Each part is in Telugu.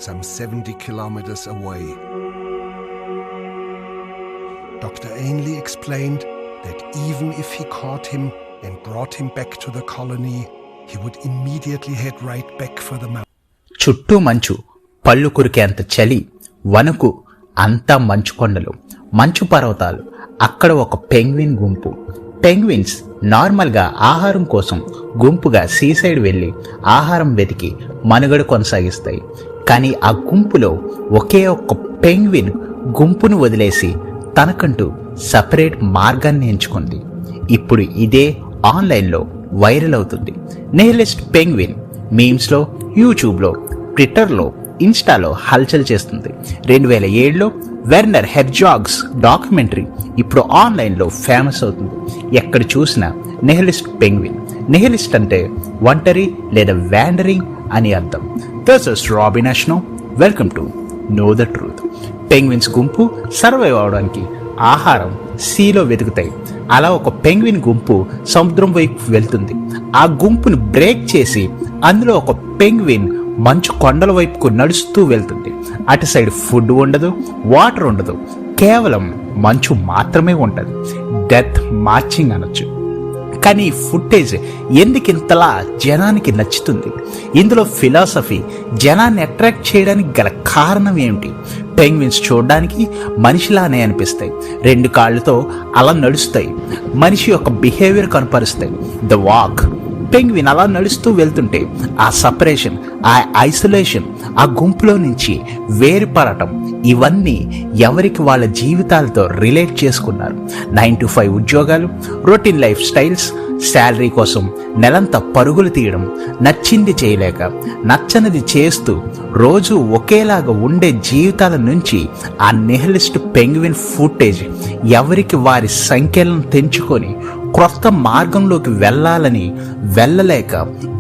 some 70 kilometers away. Dr. Ainley explained that even if he caught him and brought him back to the colony, he would immediately head right back for the mountain. చుట్టూ మంచు, పళ్ళు కురికేంత చలి, వణుకు, అంతా మంచు కొండలు, మంచు పర్వతాలు. అక్కడ ఒక పెంగ్విన్ గుంపు. పెంగ్విన్స్ నార్మల్గా ఆహారం కోసం గుంపుగా సీసైడ్ వెళ్ళి ఆహారం వెతికి మనుగడ కొనసాగిస్తాయి. కానీ ఆ గుంపులో ఒకే ఒక్క పెంగ్విన్ గుంపును వదిలేసి తనకంటూ సపరేట్ మార్గాన్ని ఎంచుకుంది. ఇప్పుడు ఇదే ఆన్లైన్లో వైరల్ అవుతుంది. నిహిలిస్ట్ పెంగ్విన్ మీమ్స్లో, యూట్యూబ్లో, ట్విట్టర్లో, ఇన్స్టాలో హల్చల్ చేస్తుంది. 2007లో వెర్నర్ హెర్జాగ్స్ డాక్యుమెంటరీ ఇప్పుడు ఆన్లైన్లో ఫేమస్ అవుతుంది. ఎక్కడ చూసినా నిహిలిస్ట్ పెంగ్విన్. నిహిలిస్ట్ అంటే ఒంటరి లేదా వ్యాండరింగ్ అని అర్థం. This is Robin Ashno. Welcome to know the truth. Penguins గుంపు సర్వైవ్ అవడానికి ఆహారం సీలో వెతుకుతాయి. అలా ఒక పెంగ్విన్ గుంపు సముద్రం వైపు వెళ్తుంది. ఆ గుంపును బ్రేక్ చేసి అందులో ఒక పెంగ్విన్ మంచు కొండల వైపుకు నడుస్తూ వెళ్తుంది. అటు సైడ్ ఫుడ్ ఉండదు, వాటర్ ఉండదు, కేవలం మంచు మాత్రమే ఉంటుంది. డెత్ మార్చింగ్ అనొచ్చు. కానీ ఈ ఫుటేజ్ ఎందుకు ఇంతలా జనానికి నచ్చుతుంది? ఇందులో ఫిలాసఫీ, జనాన్ని అట్రాక్ట్ చేయడానికి గల కారణం ఏమిటి? పెంగ్విన్స్ చూడడానికి మనిషిలానే అనిపిస్తాయి. 2 కాళ్ళతో అలా నడుస్తాయి. మనిషి యొక్క బిహేవియర్ కనపరుస్తాయి. The walk. పెంగ్విన్ అలా నడుస్తూ వెళ్తుంటే ఆ సపరేషన్, ఆ ఐసోలేషన్, ఆ గుంపులో నుంచి వేరుపడటం, ఇవన్నీ ఎవరికి వాళ్ళ జీవితాలతో రిలేట్ చేసుకున్నారు. 9 to 5 ఉద్యోగాలు, రొటీన్ లైఫ్ స్టైల్స్, శాలరీ కోసం నెలంతా పరుగులు తీయడం, నచ్చింది చేయలేక నచ్చనిది చేస్తూ రోజు ఒకేలాగా ఉండే జీవితాల నుంచి ఆ నిహిలిస్ట్ పెంగ్విన్ ఫుటేజ్ ఎవరికి వారి సంఖ్యలను తెంచుకొని క్రొత్త మార్గంలోకి వెళ్ళలేక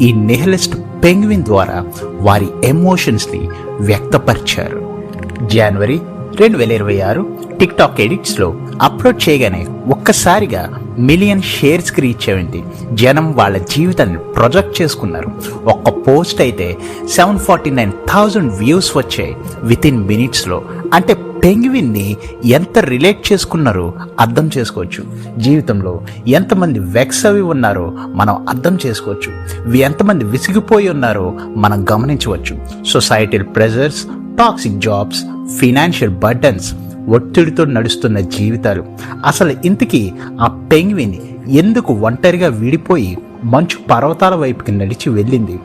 ఈ నిహిలిస్ట్ పెంగ్విన్ ద్వారా వారి ఎమోషన్స్ని వ్యక్తపరిచారు. జనవరి 2026 టిక్టాక్ ఎడిట్స్లో అప్లోడ్ చేయగానే ఒక్కసారిగా 1 మిలియన్ షేర్స్కి రీచ్ అయింది. జనం వాళ్ళ జీవితాన్ని ప్రొజెక్ట్ చేసుకున్నారు. ఒక్క పోస్ట్ అయితే 749,000 వ్యూస్ వచ్చాయి వితిన్ మినిట్స్లో. అంటే పెంగ్విన్ని ఎంత రిలేట్ చేసుకున్నారో అర్థం చేసుకోవచ్చు. జీవితంలో ఎంతమంది వెక్స్ అవి ఉన్నారో మనం అర్థం చేసుకోవచ్చు. ఎంతమంది విసిగిపోయి ఉన్నారో మనం గమనించవచ్చు. Societal pressures, toxic jobs, financial burdens, ఒత్తిడితో నడుస్తున్న జీవితాలు. అసలు ఇంతకీ ఆ పెంగ్విన్ ఎందుకు ఒంటరిగా విడిపోయి మంచు పర్వతాల వైపుకి నడిచి వెళ్ళింది?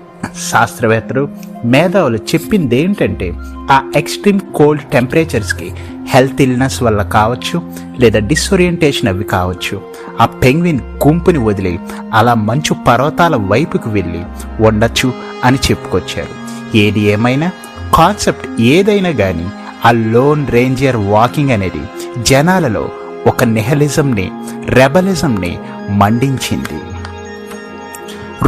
శాస్త్రవేత్తలు, మేధావులు చెప్పింది ఏంటంటే ఆ ఎక్స్ట్రీమ్ కోల్డ్ టెంపరేచర్స్కి హెల్త్ ఇల్నెస్ వల్ల కావచ్చు, లేదా డిస్ఓరియంటేషన్ అవి కావచ్చు. ఆ పెంగ్విన్ గుంపుని వదిలి అలా మంచు పర్వతాల వైపుకి వెళ్ళి ఉండొచ్చు అని చెప్పుకొచ్చారు. ఏది ఏమైనా, కాన్సెప్ట్ ఏదైనా కానీ ఆ లోన్ రేంజర్ వాకింగ్ అనేది జనాలలో ఒక నిహిలిజంని, రెబలిజంని మండించింది.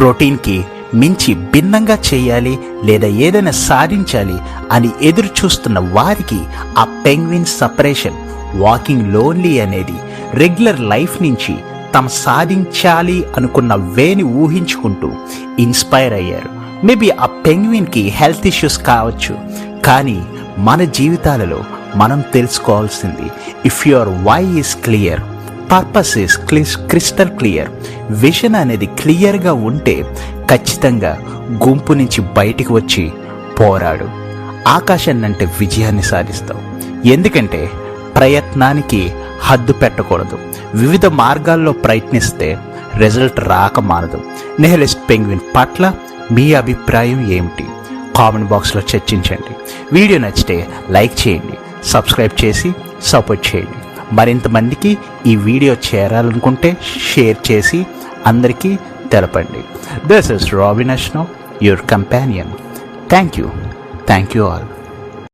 రొటీన్కి మించి భిన్నంగా చేయాలి లేదా ఏదైనా సాధించాలి అని ఎదురు చూస్తున్న వారికి ఆ పెంగ్విన్ సపరేషన్, వాకింగ్ లోన్లీ అనేది రెగ్యులర్ లైఫ్ నుంచి తమ సాధించాలి అనుకున్న వేని ఊహించుకుంటూ ఇన్స్పైర్ అయ్యారు. మేబీ ఆ పెంగ్విన్కి హెల్త్ ఇష్యూస్ కావచ్చు, కానీ మన జీవితాలలో మనం తెలుసుకోవాల్సింది, if your why is clear, purpose is crystal clear, vision అనేది క్లియర్గా ఉంటే ఖచ్చితంగా గుంపు నుంచి బయటికి వచ్చి పోరాడు. ఆకాశాన్ని అంటే విజయాన్ని సాధిస్తావు. ఎందుకంటే ప్రయత్నానికి హద్దు పెట్టకూడదు. వివిధ మార్గాల్లో ప్రయత్నిస్తే రిజల్ట్ రాక మానదు. నిహిలిస్ట్ పెంగ్విన్ పట్ల మీ అభిప్రాయం ఏమిటి? కామెంట్ బాక్స్లో చర్చించండి. వీడియో నచ్చితే లైక్ చేయండి, సబ్స్క్రైబ్ చేసి సపోర్ట్ చేయండి. మరింత మందికి ఈ వీడియో చేరాలనుకుంటే షేర్ చేసి అందరికీ తెలపండి. This is Robin Ashno, your companion. Thank you all.